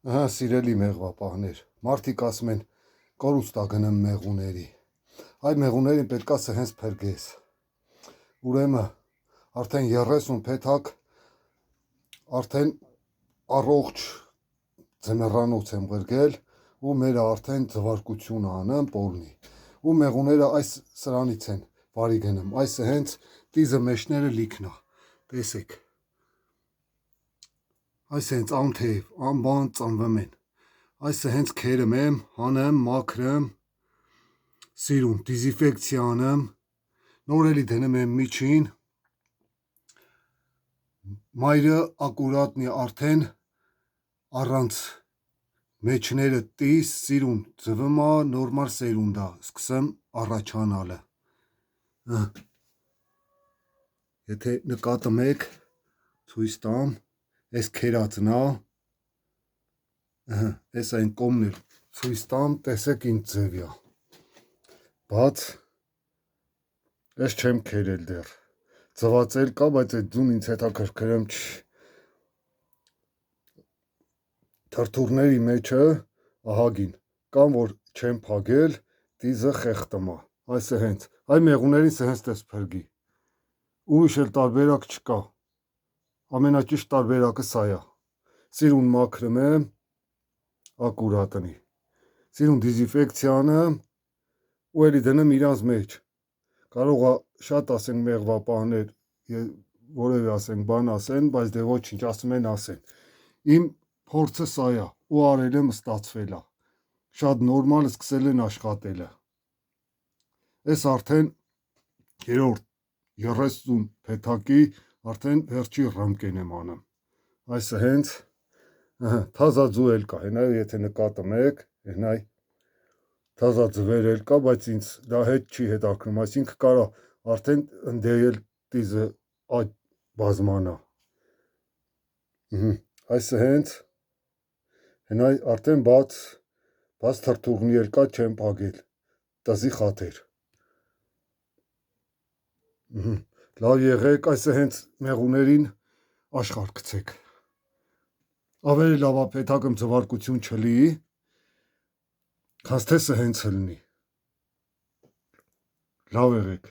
Ահա սիրելի մեղվապահներ, մարդիկ ասում են կորուստա գնեմ մեղուների։ Այդ մեղուներին պետքա սհենց փրկես։ Ուրեմն արդեն 30 փեթակ արդեն առողջ ձմեռանոց եմ գրգել ու մեր արդեն ձվարկությունը անեմ պոլնի։ Ու մեղուները այս սրանից են բարի գնեմ։ Այս հենց տիզը մեջները լիքնա։ Տեսեք։ Այս հենց անթեև, անբան ծնվում են։ Այսը հենց քերում եմ, հանեմ, մաքրեմ, սիրուն, դիզինֆեկցիա անեմ, նորելի դնում եմ միջին, մայրը ակուրատնի արդեն առանց մեջները տիս, սիրուն, ձվմա, նորմալ սերունդա, սկսեմ առաջանալը։ Եթե նկատում եք, ցույց տամ, այս քերածն է, այս այն կողմն էլ ցույց տամ, տեսեք ինչ ձև է։ Բայց ես չեմ քերել դեռ։ Ձվածել կա, բայց այդ ձուն ինձ հետաքրքրում չի։ Թրթուրների մեջը ահագին կամ որ չեմ փագել, տիզը խեղտում է։ Այսը հենց, այ մեղուներին սհենց տես փրկի։ Ուրիշ էլ տարբերակ չկա։ Ամենաճիշտ տարբերակը սա է։ Սիրուն մաքրում եմ ակուրատնի։ Սիրուն դիզինֆեկցիա անեմ ու էլի դնեմ իրանց մեջ։ Կարող է շատ ասեն մեղվապահներ, որևէ ասեն բան ասեն, բայց դե ոչինչ ասում են ասեն։ Իմ փորձը սա է ու արել եմ ստացվել է։ Շատ նորմալ սկսել են աշխատելը։ Այս արդեն երրորդ 30 փեթակի արդեն վերջի ռամկեն եմ անում։ Այսը հենց թազա ձու էլ կա, հենա եթե նկատում եք, հենա թազա ձվեր էլ կա, բայց ինձ դա հետ չի հետաքրում, այսինքն կարա արդեն ընդդեյել տիզը այդ բազմանա։ Այսը հենց հենա արդեն բաց թրթուրնի էլ կա, չեմ փագել, տզի խաթեր։ Լավ եղեք, այսը հենց մեղուներին աշխարհ գցեք։ Ավելի լավ է փեթակում ձվարկություն չլի, քան թե սը հենց լինի։ Լավ եղեք։